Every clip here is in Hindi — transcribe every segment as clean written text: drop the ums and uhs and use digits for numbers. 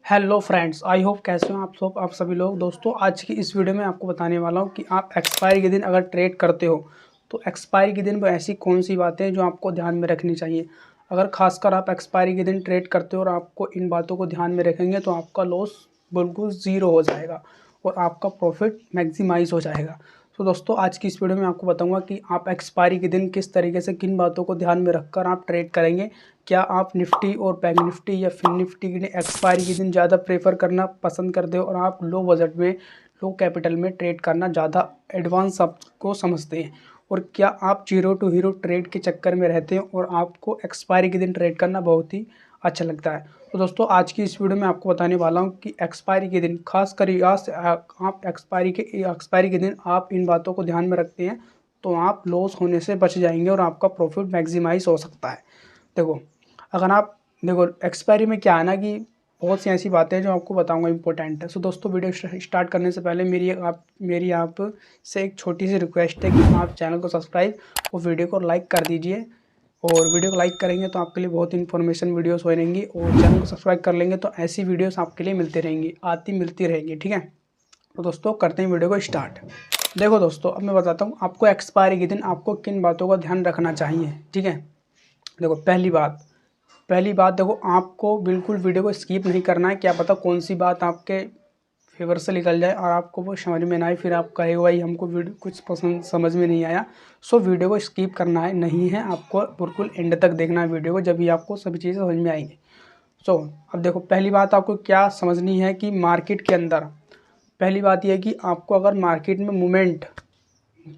हेलो फ्रेंड्स, आई होप कैसे हो आप सभी लोग। दोस्तों, आज की इस वीडियो में आपको बताने वाला हूँ कि आप एक्सपायरी के दिन अगर ट्रेड करते हो तो एक्सपायरी के दिन वो ऐसी कौन सी बातें हैं जो आपको ध्यान में रखनी चाहिए। अगर खासकर आप एक्सपायरी के दिन ट्रेड करते हो और आपको इन बातों को ध्यान में रखेंगे तो आपका लॉस बिल्कुल ज़ीरो हो जाएगा और आपका प्रॉफिट मैक्सिमाइज हो जाएगा। तो दोस्तों, आज की इस वीडियो में आपको बताऊंगा कि आप एक्सपायरी के दिन किस तरीके से किन बातों को ध्यान में रखकर आप ट्रेड करेंगे। क्या आप निफ्टी और बैंक निफ्टी या फिन निफ्टी के एक्सपायरी के दिन ज़्यादा प्रेफर करना पसंद करते हो और आप लो बजट में लो कैपिटल में ट्रेड करना ज़्यादा एडवांस आपको समझते हैं, और क्या आप जीरो टू हीरो ट्रेड के चक्कर में रहते हैं और आपको एक्सपायरी के दिन ट्रेड करना बहुत ही अच्छा लगता है। तो दोस्तों, आज की इस वीडियो में आपको बताने वाला हूं कि एक्सपायरी के दिन खासकर आप एक्सपायरी के दिन आप इन बातों को ध्यान में रखते हैं तो आप लॉस होने से बच जाएंगे और आपका प्रॉफिट मैक्सिमाइज हो सकता है। देखो, अगर आप देखो एक्सपायरी में क्या है ना कि बहुत सी ऐसी बातें हैं जो आपको बताऊंगा इंपॉर्टेंट है। सो दोस्तों, वीडियो स्टार्ट करने से पहले मेरी आप से एक छोटी सी रिक्वेस्ट है कि आप चैनल को सब्सक्राइब और वीडियो को लाइक कर दीजिए। और वीडियो को लाइक करेंगे तो आपके लिए बहुत इन्फॉर्मेशन वीडियोस हो रहेंगी, और चैनल को सब्सक्राइब कर लेंगे तो ऐसी वीडियोस आपके लिए मिलती रहेंगी। ठीक है, तो दोस्तों करते हैं वीडियो को स्टार्ट। देखो दोस्तों, अब मैं बताता हूँ आपको एक्सपायरी के दिन आपको किन बातों का ध्यान रखना चाहिए। ठीक है, देखो पहली बात देखो, आपको बिल्कुल वीडियो को स्किप नहीं करना है। क्या पता कौन सी बात आपके फेवर से निकल जाए और आपको वो समझ में ना आए, फिर आप कहे भाई हमको वीडियो कुछ पसंद समझ में नहीं आया। सो वीडियो को स्किप करना है नहीं है, आपको बिल्कुल एंड तक देखना है वीडियो को, जब भी आपको सभी चीज़ें समझ में आएंगी। सो अब देखो, पहली बात आपको क्या समझनी है कि मार्केट के अंदर पहली बात यह है कि आपको अगर मार्केट में मूवमेंट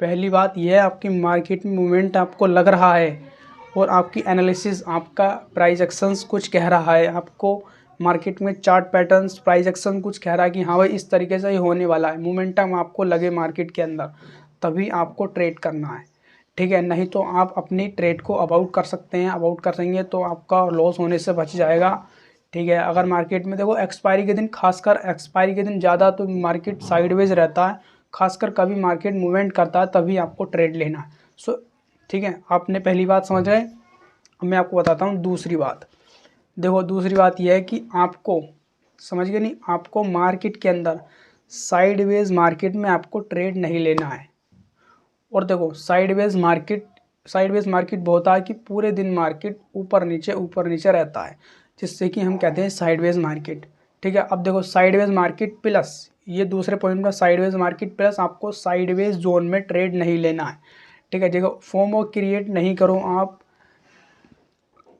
पहली बात यह है आपकी मार्केट में मूवमेंट आपको लग रहा है और आपकी एनालिसिस आपका प्राइस एक्शंस कुछ कह रहा है, आपको मार्केट में चार्ट पैटर्न्स प्राइस एक्शन कुछ कह रहा है कि हाँ भाई इस तरीके से ही होने वाला है, मोमेंटम आपको लगे मार्केट के अंदर, तभी आपको ट्रेड करना है। ठीक है, नहीं तो आप अपनी ट्रेड को अबाउट कर सकते हैं। अबाउट करेंगे तो आपका लॉस होने से बच जाएगा। ठीक है, अगर मार्केट में देखो एक्सपायरी के दिन, खासकर एक्सपायरी के दिन ज़्यादा तो मार्केट साइडवेज रहता है, खासकर कभी मार्केट मूवमेंट करता है तभी आपको ट्रेड लेना है। सो ठीक है, आपने पहली बात समझ गए। अब मैं आपको बताता हूँ दूसरी बात। देखो, दूसरी बात यह है कि आपको समझ गए नहीं, आपको मार्केट के अंदर साइडवेज मार्केट में आपको ट्रेड नहीं लेना है। और देखो, साइडवेज मार्केट बहुत है कि पूरे दिन मार्केट ऊपर नीचे रहता है, जिससे कि हम कहते हैं साइडवेज मार्केट। ठीक है, अब देखो साइडवेज मार्केट प्लस, ये दूसरे पॉइंट में साइडवेज मार्केट प्लस आपको साइडवेज जोन में ट्रेड नहीं लेना है। ठीक है, देखो फोमो क्रिएट नहीं करो आप।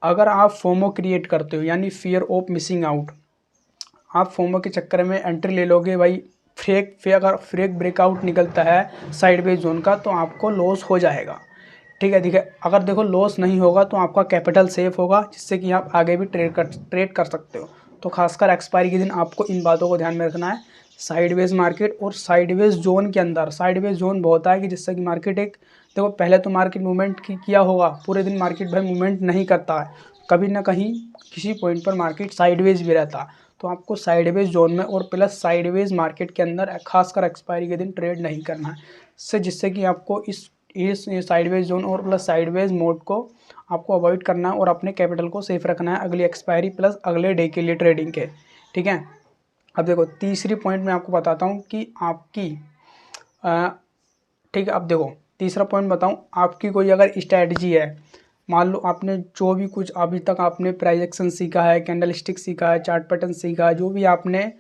अगर आप फोमो क्रिएट करते हो यानी फियर ऑफ मिसिंग आउट, आप फोमो के चक्कर में एंट्री ले लोगे भाई, अगर फ्रेक ब्रेकआउट निकलता है साइडवेज जोन का तो आपको लॉस हो जाएगा। ठीक है, अगर देखो लॉस नहीं होगा तो आपका कैपिटल सेफ होगा, जिससे कि आप आगे भी ट्रेड कर सकते हो। तो खासकर एक्सपायरी के दिन आपको इन बातों को ध्यान में रखना है। साइडवेज मार्केट और साइडवेज जोन के अंदर, साइडवेज जोन बहुत है कि जिससे कि मार्केट एक, देखो पहले तो मार्केट मूवमेंट किया होगा, पूरे दिन मार्केट भाई मूवमेंट नहीं करता है, कभी ना कहीं किसी पॉइंट पर मार्केट साइडवेज भी रहता है। तो आपको साइडवेज जोन में और प्लस साइडवेज मार्केट के अंदर खासकर एक्सपायरी के दिन ट्रेड नहीं करना है, जिससे कि आपको इस साइडवेज जोन और प्लस साइडवेज मोड को आपको अवॉइड करना है और अपने कैपिटल को सेफ रखना है अगली एक्सपायरी प्लस अगले डे के लिए ट्रेडिंग के। ठीक है, अब देखो तीसरी पॉइंट मैं आपको बताता हूँ कि आपकी ठीक है, अब देखो तीसरा पॉइंट बताऊँ, आपकी कोई अगर स्ट्रैटेजी है, मान लो आपने जो भी कुछ अभी तक आपने प्राइस एक्शन सीखा है, कैंडल स्टिक सीखा है, चार्ट पैटर्न सीखा है, जो भी आपने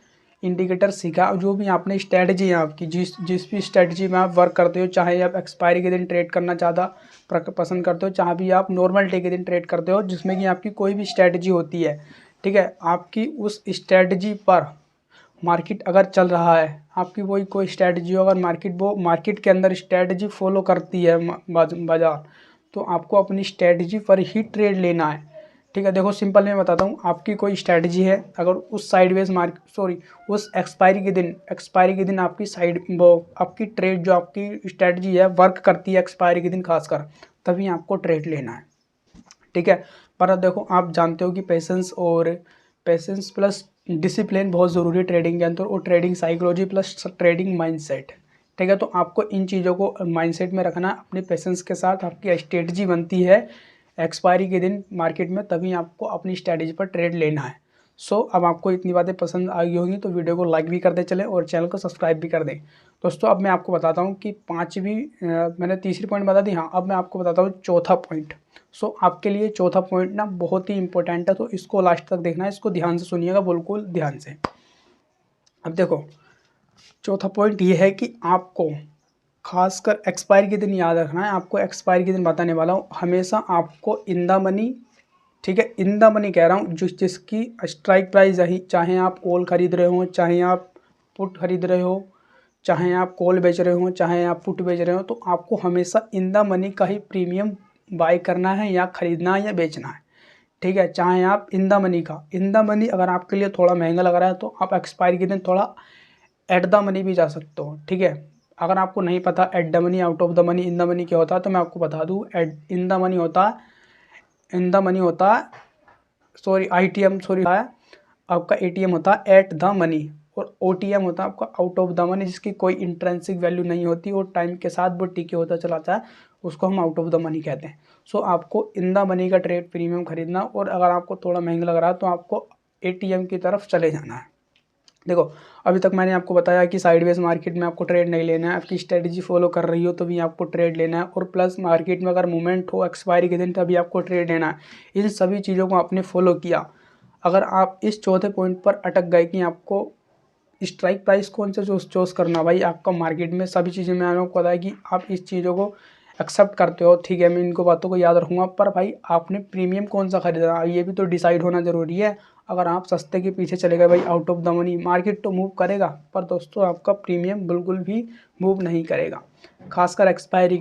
इंडिकेटर सीखा, जो भी आपने स्ट्रैटेजी है आपकी, जिस भी स्ट्रैटेजी में आप वर्क करते हो, चाहे आप एक्सपायरी के दिन ट्रेड करना ज़्यादा पसंद करते हो, चाहे भी आप नॉर्मल डे के दिन ट्रेड करते हो, जिसमें कि आपकी कोई भी स्ट्रैटेजी होती है। ठीक है, आपकी उस स्ट्रैटेजी पर मार्केट अगर चल रहा है, आपकी वही कोई स्ट्रैटेजी हो, अगर मार्केट के अंदर स्ट्रैटेजी फॉलो करती है बाजार, तो आपको अपनी स्ट्रैटेजी पर ही ट्रेड लेना है। ठीक है, देखो सिंपल मैं बताता हूँ, आपकी कोई स्ट्रैटेजी है, अगर उस उस एक्सपायरी के दिन आपकी ट्रेड जो आपकी स्ट्रैटेजी है वर्क करती है एक्सपायरी के दिन खासकर, तभी आपको ट्रेड लेना है। ठीक है, पर अब देखो आप जानते हो कि पेशेंस प्लस डिसिप्लिन बहुत ज़रूरी है ट्रेडिंग के अंदर, और trading psychology plus trading mindset. ठीक है, तो आपको इन चीज़ों को माइंडसेट में रखना, अपने पेशेंस के साथ आपकी स्ट्रेटजी बनती है एक्सपायरी के दिन मार्केट में, तभी आपको अपनी स्ट्रेटजी पर ट्रेड लेना है। सो अब आपको इतनी बातें पसंद आ गई होंगी तो वीडियो को लाइक भी कर दे चले और चैनल को सब्सक्राइब भी कर दें। दोस्तों अब मैं आपको बताता हूँ कि मैंने तीसरी पॉइंट बता दी। हाँ, अब मैं आपको बताता हूँ चौथा पॉइंट। सो आपके लिए चौथा पॉइंट ना बहुत ही इंपॉर्टेंट है, तो इसको लास्ट तक देखना है, इसको ध्यान से सुनिएगा, बिल्कुल ध्यान से। अब देखो, चौथा पॉइंट ये है कि आपको खासकर एक्सपायरी के दिन याद रखना है। आपको एक्सपायरी के दिन बताने वाला हूँ। हमेशा आपको इन द मनी, ठीक है, इन द मनी कह रहा हूँ, जिसकी स्ट्राइक प्राइस है, चाहे आप कॉल खरीद रहे हो, चाहे आप पुट खरीद रहे हो, चाहे आप कॉल बेच रहे हो, चाहे आप पुट बेच रहे हो, तो आपको हमेशा इन द मनी का ही प्रीमियम बाय करना है या ख़रीदना है या बेचना है। ठीक है, चाहे आप इन द मनी अगर आपके लिए थोड़ा महंगा लग रहा है तो आप एक्सपायरी के दिन थोड़ा एट द मनी भी जा सकते हो। ठीक है, अगर आपको नहीं पता at the money, out of the money, in the money क्या होता है तो मैं आपको बता दूँ। इन द मनी होता है सॉरी ITM है आपका, ATM होता है एट द मनी, और OTM होता है आपका आउट ऑफ द मनी, जिसकी कोई इंट्रेंसिक वैल्यू नहीं होती और टाइम के साथ वो टीके होता चला जाता है, उसको हम आउट ऑफ द मनी कहते हैं। सो आपको इन द मनी का ट्रेड प्रीमियम खरीदना, और अगर आपको थोड़ा महंगा लग रहा है तो आपको ATM की तरफ चले जाना है। देखो, अभी तक मैंने आपको बताया कि साइडवेज मार्केट में आपको ट्रेड नहीं लेना है, आपकी स्ट्रेटजी फॉलो कर रही हो तो भी आपको ट्रेड लेना है, और प्लस मार्केट में अगर मूवमेंट हो एक्सपायरी के दिन तभी आपको ट्रेड लेना है। इन सभी चीज़ों को आपने फॉलो किया। अगर आप इस चौथे पॉइंट पर अटक गए कि आपको स्ट्राइक प्राइस कौन सा चूज़ करना, भाई आपका मार्केट में सभी चीज़ें मैंने आपको बताया कि आप इस चीज़ों को एक्सेप्ट करते हो, ठीक है, मैं इनको बातों को याद रखूँगा, पर भाई आपने प्रीमियम कौन सा खरीदना ये भी तो डिसाइड होना ज़रूरी है। अगर आप सस्ते के पीछे चले गए भाई out of the money, market तो मूव करेगा पर दोस्तों आपका प्रीमियम बिल्कुल भी मूव नहीं करेगा। खासकर एक्सपायरी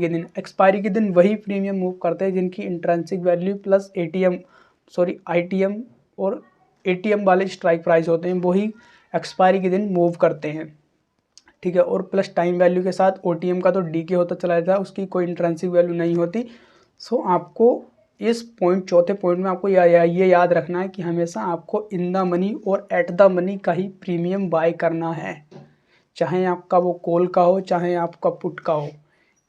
के दिन वही प्रीमियम मूव करते हैं जिनकी इंट्रेंसिक वैल्यू प्लस ITM और ATM वाले स्ट्राइक प्राइस होते हैं, वही एक्सपायरी के दिन मूव करते हैं। ठीक है, और प्लस टाइम वैल्यू के साथ OTM का तो डीके होता चला जाता है, उसकी कोई इंट्रेंसिक वैल्यू नहीं होती। सो आपको इस चौथे पॉइंट में आपको ये याद रखना है कि हमेशा आपको इन द मनी और एट द मनी का ही प्रीमियम बाय करना है, चाहे आपका वो कॉल का हो चाहे आपका पुट का हो।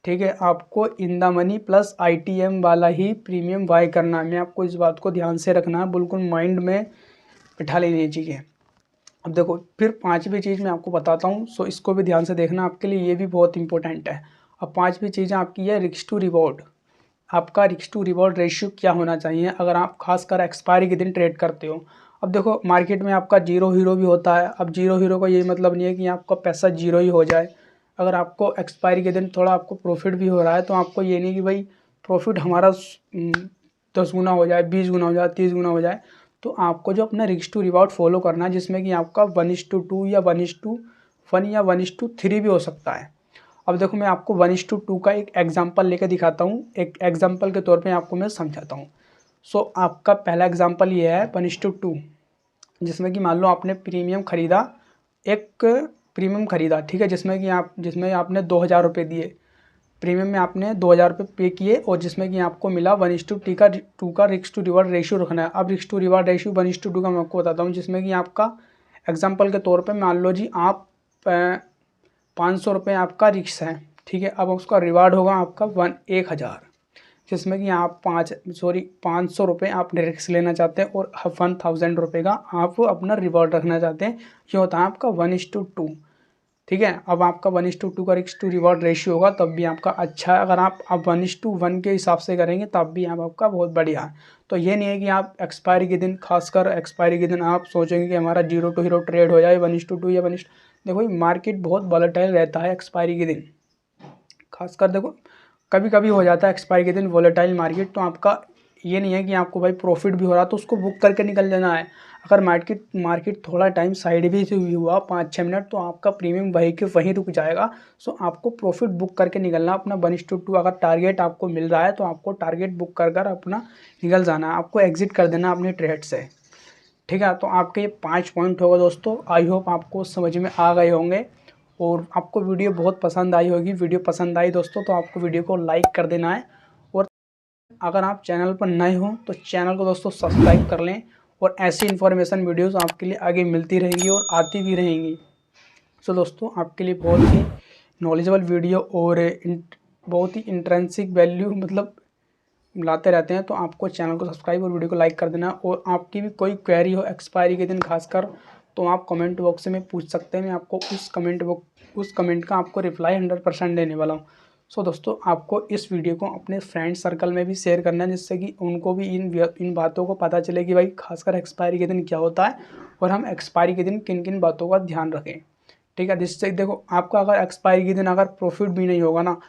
ठीक है, आपको in the money plus ITM वाला ही प्रीमियम बाय करना है। मैं आपको इस बात को ध्यान से रखना है, बिल्कुल माइंड में बिठा लेनी चाहिए। अब देखो, फिर पांचवी चीज़ मैं आपको बताता हूँ, सो इसको भी ध्यान से देखना, आपके लिए ये भी बहुत इंपॉर्टेंट है। अब पांचवी चीज़ आपकी है रिस्क टू रिवॉर्ड। आपका रिस्क टू रिवॉर्ड रेशियो क्या होना चाहिए अगर आप खासकर एक्सपायरी के दिन ट्रेड करते हो। अब देखो, मार्केट में आपका जीरो हीरो भी होता है। अब जीरो हीरो का ये मतलब नहीं है कि आपका पैसा जीरो ही हो जाए। अगर आपको एक्सपायरी के दिन थोड़ा आपको प्रॉफिट भी हो रहा है तो आपको ये नहीं कि भाई प्रॉफिट हमारा 10 गुना हो जाए, 20 गुना हो जाए, 30 गुना हो जाए। तो आपको जो अपना रिस्क टू रिवॉर्ड फॉलो करना है, जिसमें कि आपका 1:2 या 1:1 या 1:3 भी हो सकता है। अब देखो, मैं आपको 1:2 का एक एग्जांपल लेकर दिखाता हूँ, एक एग्जांपल के तौर पे आपको मैं समझाता हूँ। सो आपका पहला एग्जांपल ये है 1:2, जिसमें कि मान लो आपने प्रीमियम खरीदा, ठीक है, जिसमें आपने 2,000 रुपये दिए प्रीमियम में, आपने 2,000 रुपये पे किए, और जिसमें कि आपको मिला 1:2 का रिस्क टू रिवॉर्ड रेशियो रखना है। अब रिस्क टू रिवॉर्ड रेशियो 1:2 का मैं आपको बताता हूँ, जिसमें कि आपका एग्जांपल के तौर पे मान लो जी आप 500 रुपये आपका रिस्क है। ठीक है, अब उसका रिवार्ड होगा आपका 1,000, जिसमें कि आप 500 रुपये आप रिस्क लेना चाहते हैं और 1,000 रुपये का आप अपना रिवॉर्ड रखना चाहते हैं। ये होता है आपका 1:2। ठीक है, अब आपका 1:2 का रिस्क टू रिवॉर्ड रेशियो होगा तब भी आपका अच्छा है। अगर आप अब 1:1 के हिसाब से करेंगे तब भी आपका बहुत बढ़िया है। तो ये नहीं है कि आप एक्सपायरी के दिन, खासकर एक्सपायरी के दिन आप सोचेंगे कि हमारा जीरो टू हीरो ट्रेड हो जाए 1:2 या 1:, देखो मार्केट बहुत वॉलेटाइल रहता है एक्सपायरी के दिन। खासकर देखो, कभी कभी हो जाता है एक्सपायरी के दिन वॉलेटाइल मार्केट, तो आपका ये नहीं है कि आपको भाई प्रॉफिट भी हो रहा तो उसको बुक करके निकल जाना है। अगर मार्केट थोड़ा टाइम साइडवेज भी हुआ 5-6 मिनट, तो आपका प्रीमियम वहीं के वहीं रुक जाएगा। सो आपको प्रॉफिट बुक करके निकलना अपना 1:2। अगर टारगेट आपको मिल रहा है तो आपको टारगेट बुक कर अपना निकल जाना है, आपको एग्जिट कर देना अपने ट्रेड से। ठीक है, तो आपके ये 5 पॉइंट होगा दोस्तों। आई होप आपको समझ में आ गए होंगे और आपको वीडियो बहुत पसंद आई होगी। वीडियो पसंद आई दोस्तों तो आपको वीडियो को लाइक कर देना है, और अगर आप चैनल पर नए हो तो चैनल को दोस्तों सब्सक्राइब कर लें, और ऐसी इन्फॉर्मेशन वीडियोस आपके लिए आगे मिलती रहेंगी और आती भी रहेंगी। सो दोस्तों, आपके लिए बहुत ही नॉलेजेबल वीडियो और बहुत ही इंट्रेंसिक वैल्यू, मतलब लाते रहते हैं। तो आपको चैनल को सब्सक्राइब और वीडियो को लाइक कर देना। और आपकी भी कोई क्वेरी हो एक्सपायरी के दिन खासकर, तो आप कमेंट बॉक्स में पूछ सकते हैं। मैं आपको उस कमेंट का आपको रिप्लाई 100% देने वाला हूँ। सो दोस्तों, आपको इस वीडियो को अपने फ्रेंड सर्कल में भी शेयर करना है, जिससे कि उनको भी इन बातों को पता चले कि भाई खासकर एक्सपायरी के दिन क्या होता है और हम एक्सपायरी के दिन किन किन बातों का ध्यान रखें। ठीक है, जिससे देखो आपका अगर एक्सपायरी के दिन अगर प्रॉफिट भी नहीं होगा ना,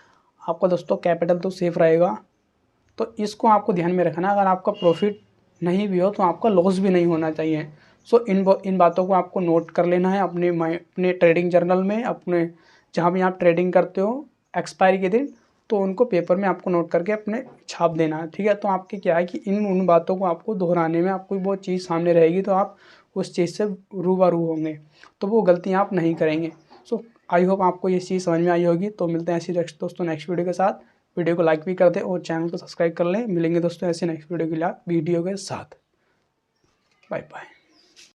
आपका दोस्तों कैपिटल तो सेफ रहेगा। तो इसको आपको ध्यान में रखना। अगर आपका प्रॉफिट नहीं भी हो तो आपका लॉस भी नहीं होना चाहिए। सो इन बातों को आपको नोट कर लेना है अपने ट्रेडिंग जर्नल में, अपने जहाँ भी आप ट्रेडिंग करते हो एक्सपायरी के दिन, तो उनको पेपर में आपको नोट करके अपने छाप देना है। ठीक है, तो आपके क्या है कि उन बातों को आपको दोहराने में आपको वो चीज़ सामने रहेगी, तो आप उस चीज़ से रूबरू होंगे, तो वो गलतियाँ आप नहीं करेंगे। सो आई होप आपको ये चीज़ समझ में आई होगी। तो मिलते हैं ऐसी दोस्तों नेक्स्ट वीडियो के साथ। वीडियो को लाइक भी कर दें और चैनल को सब्सक्राइब कर लें। मिलेंगे दोस्तों ऐसे नेक्स्ट वीडियो के साथ। Bye bye.